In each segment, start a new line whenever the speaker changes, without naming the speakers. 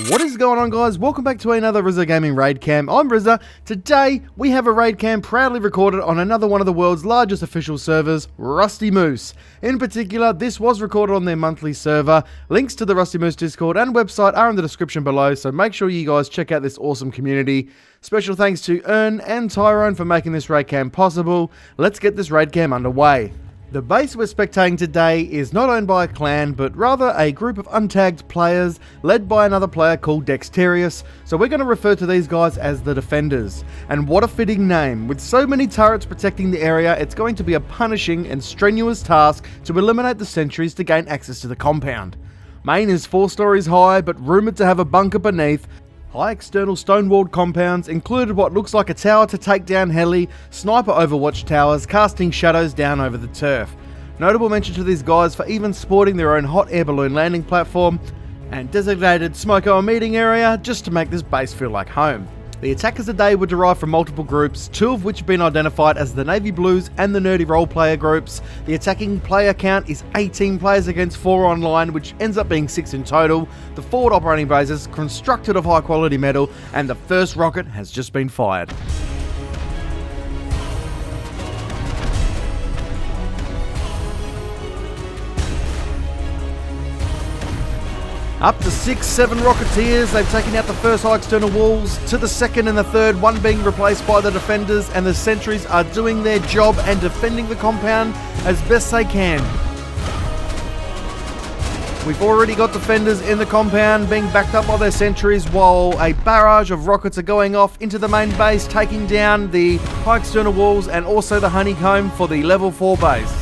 What is going on, guys? Welcome back to another Rizza Gaming Raid Cam. I'm Rizza. Today, we have a raid cam proudly recorded on another one of the world's largest official servers, Rusty Moose. In particular, this was recorded on their monthly server. Links to the Rusty Moose Discord and website are in the description below, so make sure you guys check out this awesome community. Special thanks to Errn and Tyrone for making this raid cam possible. Let's get this raid cam underway. The base we're spectating today is not owned by a clan, but rather a group of untagged players led by another player called Dexterious, so we're going to refer to these guys as the Defenders. And what a fitting name. With so many turrets protecting the area, it's going to be a punishing and strenuous task to eliminate the sentries to gain access to the compound. Main is 4 stories high, but rumoured to have a bunker beneath. High external stone-walled compounds included what looks like a tower to take down heli, sniper overwatch towers casting shadows down over the turf. Notable mention to these guys for even sporting their own hot air balloon landing platform and designated smoko meeting area just to make this base feel like home. The attackers today were derived from multiple groups, 2 of which have been identified as the Navy Blues and the Nerdy Role Player groups. The attacking player count is 18 players against 4 online, which ends up being 6 in total. The forward operating base is constructed of high quality metal, and the first rocket has just been fired. Up to 6-7 Rocketeers, they've taken out the first high external walls, to the second and the third, one being replaced by the Defenders, and the sentries are doing their job and defending the compound as best they can. We've already got Defenders in the compound being backed up by their sentries, while a barrage of rockets are going off into the main base, taking down the high external walls and also the honeycomb for the level 4 base.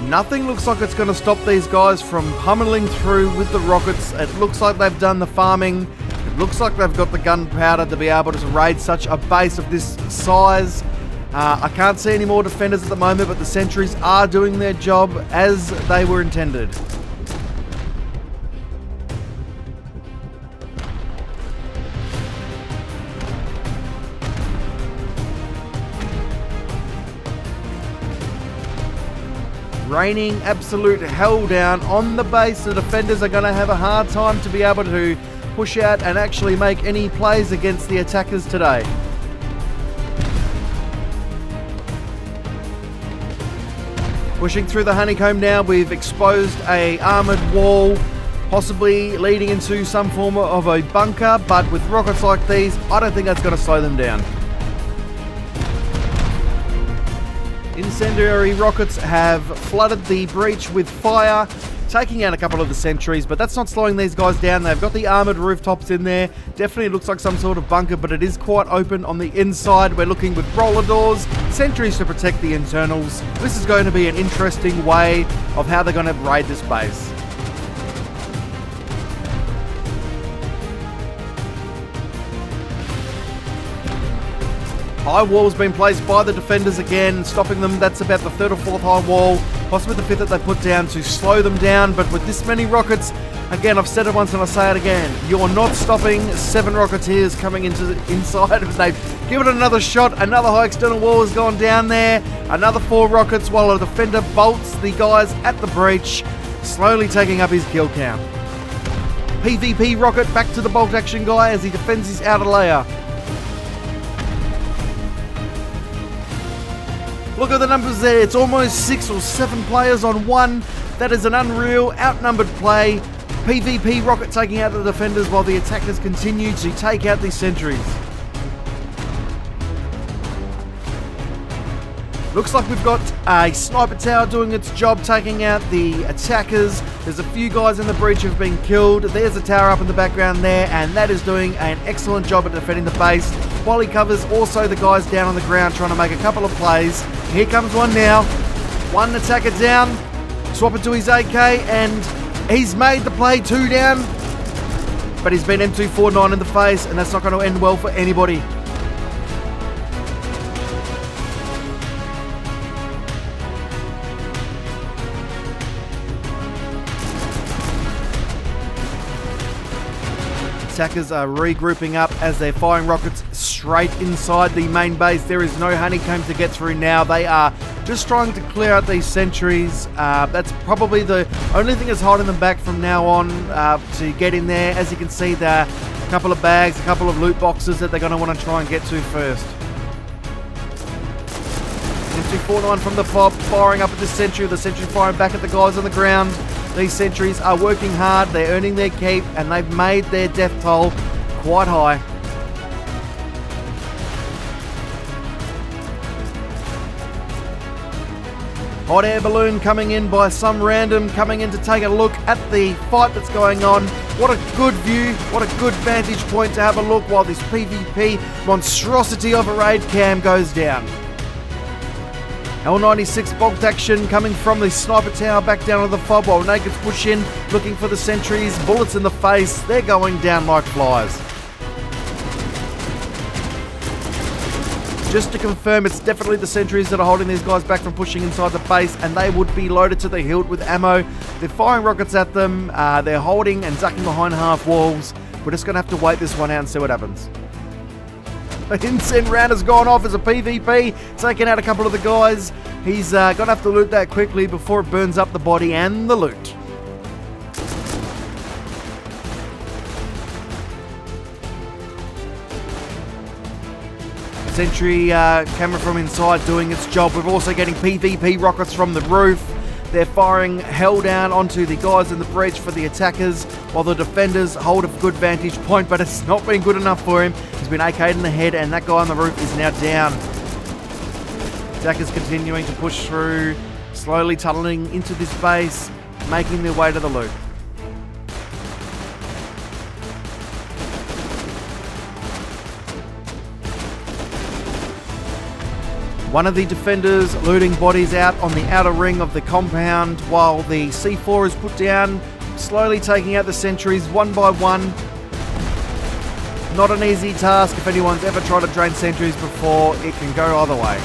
Nothing looks like it's going to stop these guys from pummeling through with the rockets. It looks like they've done the farming. It looks like they've got the gunpowder to be able to raid such a base of this size. I can't see any more Defenders at the moment, but the sentries are doing their job as they were intended. Raining absolute hell down on the base. The Defenders are going to have a hard time to be able to push out and actually make any plays against the attackers today. Pushing through the honeycomb now, we've exposed a armoured wall, possibly leading into some form of a bunker, but with rockets like these, I don't think that's going to slow them down. Incendiary rockets have flooded the breach with fire, taking out a couple of the sentries, but that's not slowing these guys down. They've got the armoured rooftops in there. Definitely looks like some sort of bunker, but it is quite open on the inside. We're looking with roller doors, sentries to protect the internals. This is going to be an interesting way of how they're going to raid this base. High wall's been placed by the Defenders again, stopping them. That's about the 3rd or 4th high wall, possibly the 5th that they put down to slow them down. But with this many rockets, again, I've said it once and I'll say it again, you're not stopping 7 Rocketeers coming into the inside. They've given it another shot, another high external wall has gone down there, another 4 rockets while a Defender bolts the guys at the breach, slowly taking up his kill count. PvP rocket back to the bolt action guy as he defends his outer layer. Look at the numbers there, it's almost 6 or 7 players on one. That is an unreal, outnumbered play. PvP rocket taking out the Defenders while the attackers continue to take out these sentries. Looks like we've got a sniper tower doing its job, taking out the attackers. There's a few guys in the breach who've been killed. There's a tower up in the background there, and that is doing an excellent job at defending the base, while he covers also the guys down on the ground trying to make a couple of plays. Here comes one now. One attacker down. Swap it to his AK, and he's made the play, 2 down. But he's been M249 in the face, and that's not going to end well for anybody. Attackers are regrouping up as they're firing rockets straight inside the main base. There is no honeycomb to get through now. They are just trying to clear out these sentries. That's probably the only thing that's holding them back from now on to get in there. As you can see, there are a couple of bags, a couple of loot boxes that they're going to want to try and get to first. M249 from the fob, firing up at the sentry firing back at the guys on the ground. These sentries are working hard, they're earning their keep, and they've made their death toll quite high. Hot air balloon coming in by some random, coming in to take a look at the fight that's going on. What a good view, what a good vantage point to have a look while this PvP monstrosity of a raid cam goes down. L96 bolt action coming from the sniper tower back down to the fob while Nakeds push in, looking for the sentries. Bullets in the face, they're going down like flies. Just to confirm, it's definitely the sentries that are holding these guys back from pushing inside the base, and they would be loaded to the hilt with ammo. They're firing rockets at them, they're holding and ducking behind half walls. We're just going to have to wait this one out and see what happens. The incense round has gone off as a PvP, taking out a couple of the guys. He's going to have to loot that quickly before it burns up the body and the loot. Sentry camera from inside doing its job. We're also getting PvP rockets from the roof. They're firing hell down onto the guys in the breach for the attackers, while the defenders hold a good vantage point, but it's not been good enough for him. He's been AK'd in the head, and that guy on the roof is now down. Attackers continuing to push through, slowly tunneling into this base, making their way to the loot. One of the defenders looting bodies out on the outer ring of the compound while the C4 is put down, slowly taking out the sentries one by one. Not an easy task if anyone's ever tried to drain sentries before. It can go either way.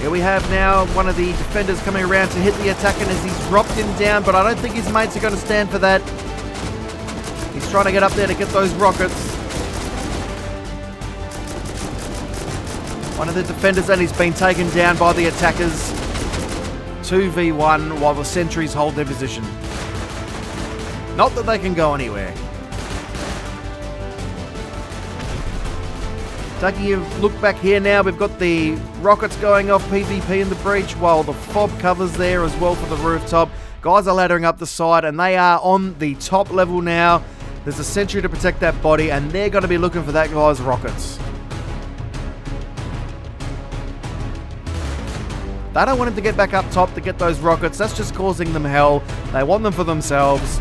Here we have now one of the defenders coming around to hit the attacker as he's dropped him down, but I don't think his mates are going to stand for that. He's trying to get up there to get those rockets. One of the defenders, and he's been taken down by the attackers. 2v1 while the sentries hold their position. Not that they can go anywhere. Taking a look back here now, we've got the rockets going off PvP in the breach while the fob covers there as well for the rooftop. Guys are laddering up the side and they are on the top level now. There's a sentry to protect that body and they're going to be looking for that guy's rockets. They don't want him to get back up top to get those rockets. That's just causing them hell. They want them for themselves.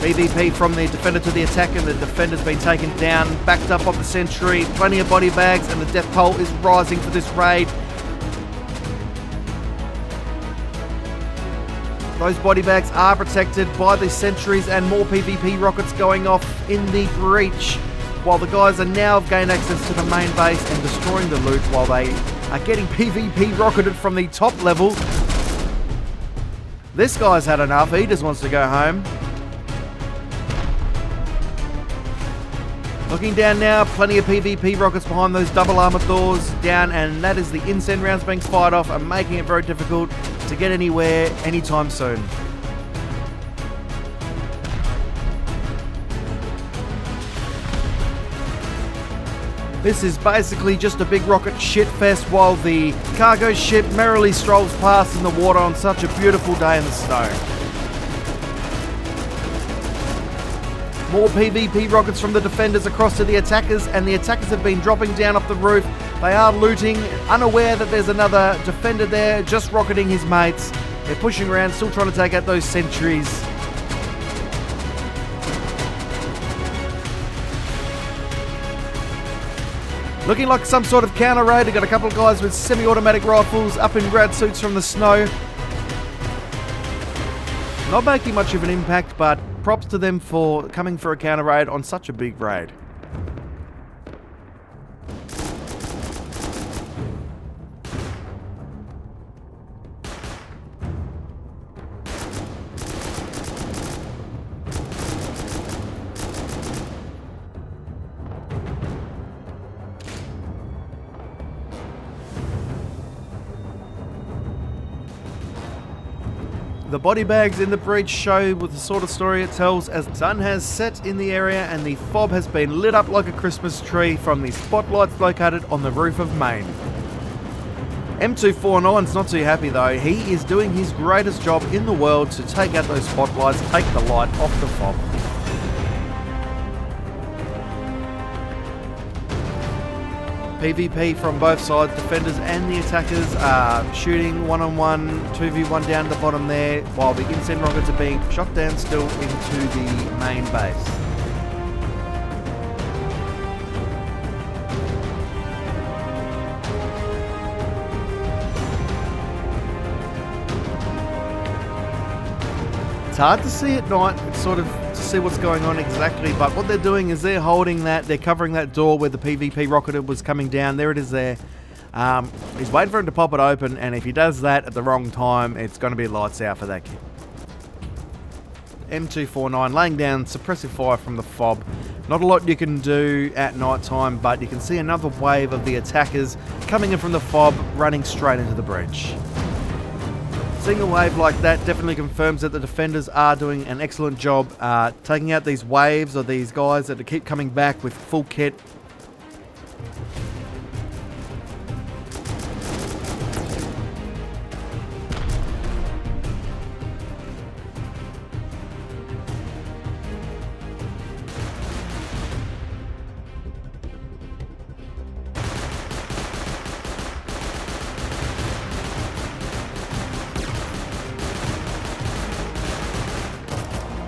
PvP from the defender to the attacker. The defender's been taken down, backed up on the sentry. Plenty of body bags, and the death toll is rising for this raid. Those body bags are protected by the sentries and more PvP rockets going off in the breach, while the guys are now gained access to the main base and destroying the loot while they are getting PvP rocketed from the top level. This guy's had enough. He just wants to go home. Looking down now, plenty of PvP rockets behind those double armored doors down, and that is the incense rounds being fired off and making it very difficult to get anywhere anytime soon. This is basically just a big rocket shitfest while the cargo ship merrily strolls past in the water on such a beautiful day in the snow. More PvP rockets from the defenders across to the attackers, and the attackers have been dropping down off the roof. They are looting, unaware that there's another defender there, just rocketing his mates. They're pushing around, still trying to take out those sentries. Looking like some sort of counter raid. They've got a couple of guys with semi-automatic rifles up in grad suits from the snow. Not making much of an impact, but props to them for coming for a counter raid on such a big raid. The body bags in the breach show with the sort of story it tells, as the sun has set in the area and the fob has been lit up like a Christmas tree from the spotlights located on the roof of Maine. M249's not too happy though. He is doing his greatest job in the world to take out those spotlights, take the light off the fob. PvP from both sides, defenders and the attackers are shooting one-on-one, 2v1 down at the bottom there, while the incendiary rockets are being shot down still into the main base. It's hard to see at night, it's sort of to see what's going on exactly, but what they're doing is they're holding that, they're covering that door where the PvP rocket was coming down. There it is there. He's waiting for him to pop it open, and if he does that at the wrong time, it's going to be lights out for that kid. M249 laying down suppressive fire from the fob. Not a lot you can do at night time, but you can see another wave of the attackers coming in from the fob, running straight into the breach. Seeing a wave like that definitely confirms that the defenders are doing an excellent job taking out these waves of these guys that keep coming back with full kit.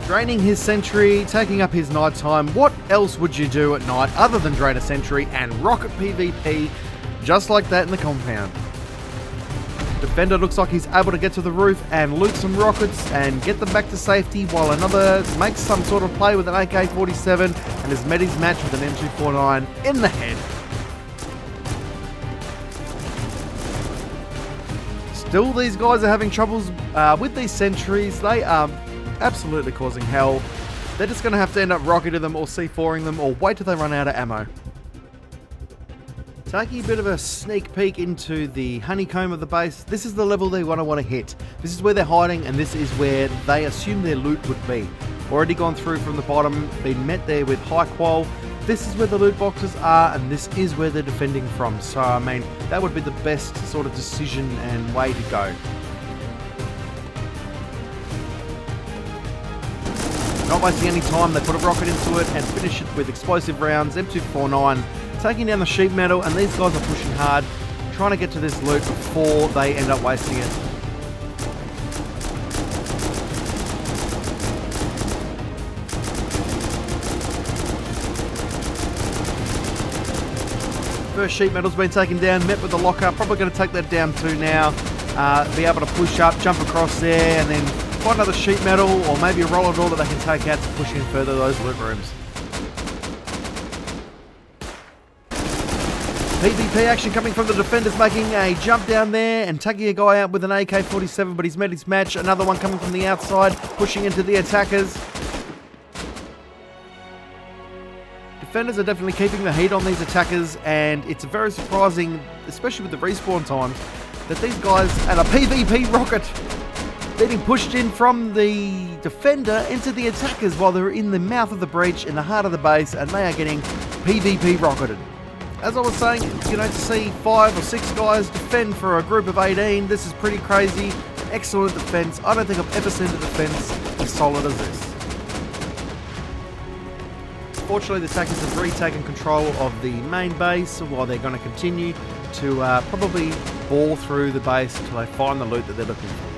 Draining his sentry, taking up his nighttime. What else would you do at night other than drain a sentry and rocket PvP just like that in the compound? Defender looks like he's able to get to the roof and loot some rockets and get them back to safety, while another makes some sort of play with an AK-47 and has met his match with an M249 in the head. Still, these guys are having troubles with these sentries. They are absolutely causing hell. They're just going to have to end up rocketing them or C4ing them or wait till they run out of ammo. Taking a bit of a sneak peek into the honeycomb of the base, this is the level they want to hit. This is where they're hiding, and this is where they assume their loot would be. Already gone through from the bottom, been met there with high qual. This is where the loot boxes are, and this is where they're defending from. So, I mean, that would be the best sort of decision and way to go. Not wasting any time, they put a rocket into it and finish it with explosive rounds. M249 taking down the sheet metal, and these guys are pushing hard, trying to get to this loot before they end up wasting it. First sheet metal's been taken down, met with the locker, probably going to take that down too now. Be able to push up, jump across there, and then find another sheet metal or maybe a roller door that they can take out to push in further those loot rooms. PvP action coming from the defenders, making a jump down there and taking a guy out with an AK-47, but he's met his match. Another one coming from the outside, pushing into the attackers. Defenders are definitely keeping the heat on these attackers, and it's very surprising, especially with the respawn times, that these guys at a PvP rocket getting pushed in from the defender into the attackers while they're in the mouth of the breach in the heart of the base, and they are getting PvP rocketed. As I was saying, you know, to see 5 or 6 guys defend for a group of 18, this is pretty crazy. Excellent defense. I don't think I've ever seen a defense as solid as this. Fortunately, the attackers have retaken control of the main base, while they're going to continue to probably bore through the base until they find the loot that they're looking for.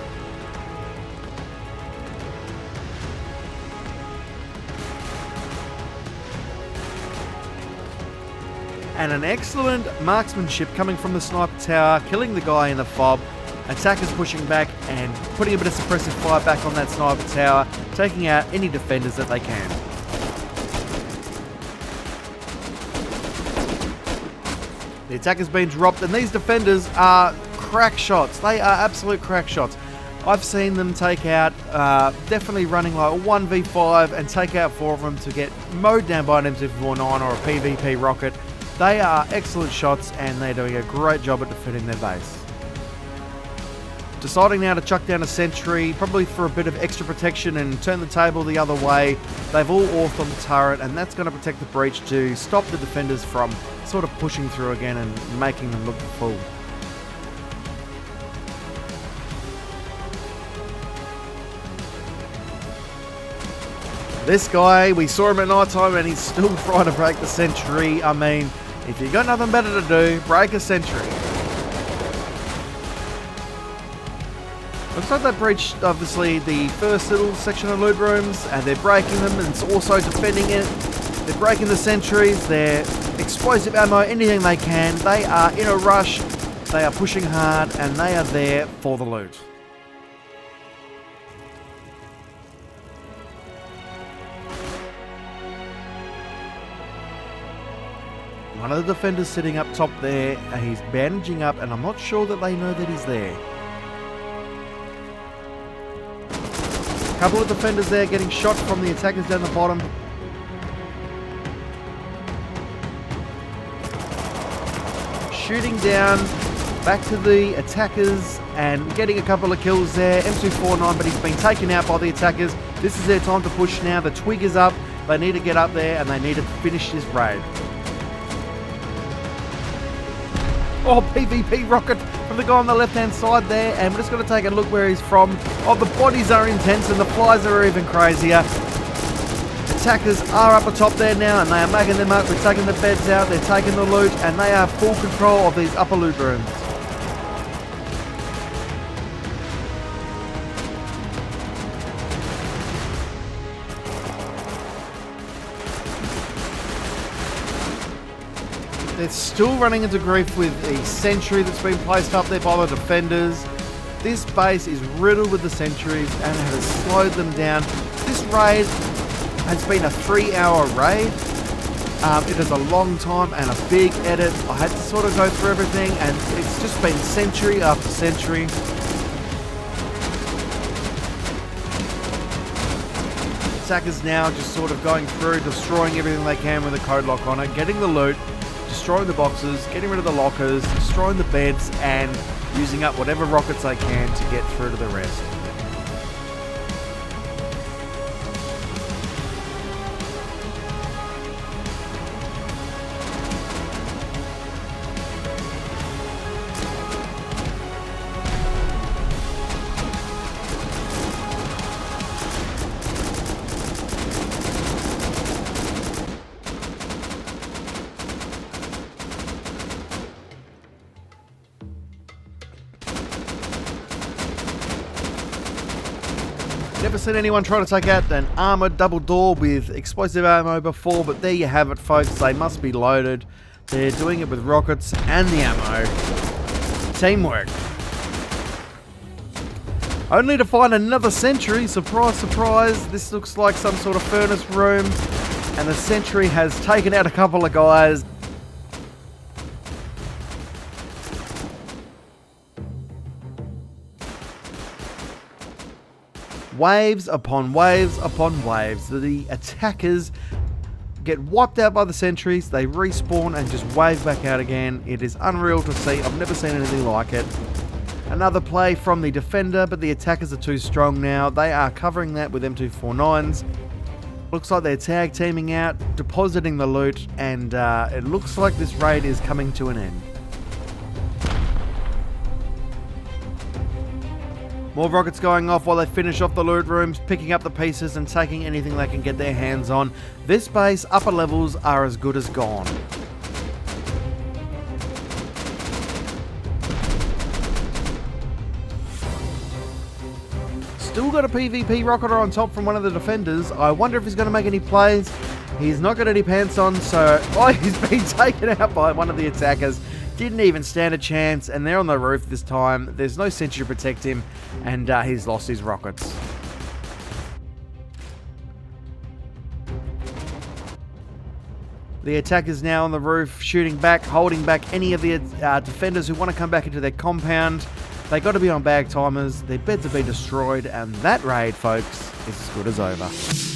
And an excellent marksmanship coming from the sniper tower, killing the guy in the fob. Attackers pushing back and putting a bit of suppressive fire back on that sniper tower, taking out any defenders that they can. The attacker's been dropped, and these defenders are crack shots. They are absolute crack shots. I've seen them take out, definitely running like a 1v5 and take out 4 of them to get mowed down by an M249 or a PvP rocket. They are excellent shots, and they're doing a great job at defending their base. Deciding now to chuck down a sentry, probably for a bit of extra protection and turn the table the other way. They've all orthed on the turret, and that's going to protect the breach to stop the defenders from sort of pushing through again and making them look the fool. This guy, we saw him at night time and he's still trying to break the sentry. I mean, if you got nothing better to do, break a sentry. Looks like they breached, obviously, the first little section of loot rooms, and they're breaking them, and it's also defending it. They're breaking the sentries, they're explosive ammo, anything they can. They are in a rush, they are pushing hard, and they are there for the loot. One of the defenders sitting up top there, and he's bandaging up, and I'm not sure that they know that he's there. A couple of defenders there getting shot from the attackers down the bottom. Shooting down back to the attackers and getting a couple of kills there. M249, but he's been taken out by the attackers. This is their time to push now. The twig is up. They need to get up there and they need to finish this raid. Oh, PvP rocket from the guy on the left-hand side there, and we're just going to take a look where he's from. Oh, the bodies are intense and the flies are even crazier. Attackers are up the top there now, and they are making them up. They're taking the beds out, they're taking the loot, and they are full control of these upper loot rooms. They're still running into grief with the sentry that's been placed up there by the defenders. This base is riddled with the sentries and has slowed them down. This raid has been a 3-hour raid. It is a long time and a big edit. I had to sort of go through everything, and it's just been century after century. Attackers now just sort of going through, destroying everything they can with a code lock on it, getting the loot, destroying the boxes, getting rid of the lockers, destroying the beds, and using up whatever rockets they can to get through to the rest. Never seen anyone try to take out an armoured double door with explosive ammo before, but there you have it, folks. They must be loaded. They're doing it with rockets and the ammo. Teamwork. Only to find another sentry. Surprise, surprise. This looks like some sort of furnace room, and the sentry has taken out a couple of guys. Waves upon waves upon waves. The attackers get wiped out by the sentries, they respawn and just wave back out again. It is unreal to see. I've never seen anything like it. Another play from the defender, but the attackers are too strong now. They are covering that with M249s. Looks like they're tag teaming out, depositing the loot, and it looks like this raid is coming to an end. More rockets going off while they finish off the loot rooms, picking up the pieces and taking anything they can get their hands on. This base, upper levels are as good as gone. Still got a PvP rocketer on top from one of the defenders. I wonder if he's going to make any plays. He's not got any pants on, so he's been taken out by one of the attackers. Didn't even stand a chance, and they're on the roof this time. There's no sentry to protect him, and he's lost his rockets. The attackers now on the roof, shooting back, holding back any of the defenders who want to come back into their compound. They got to be on bag timers. Their beds have been destroyed, and that raid, folks, is as good as over.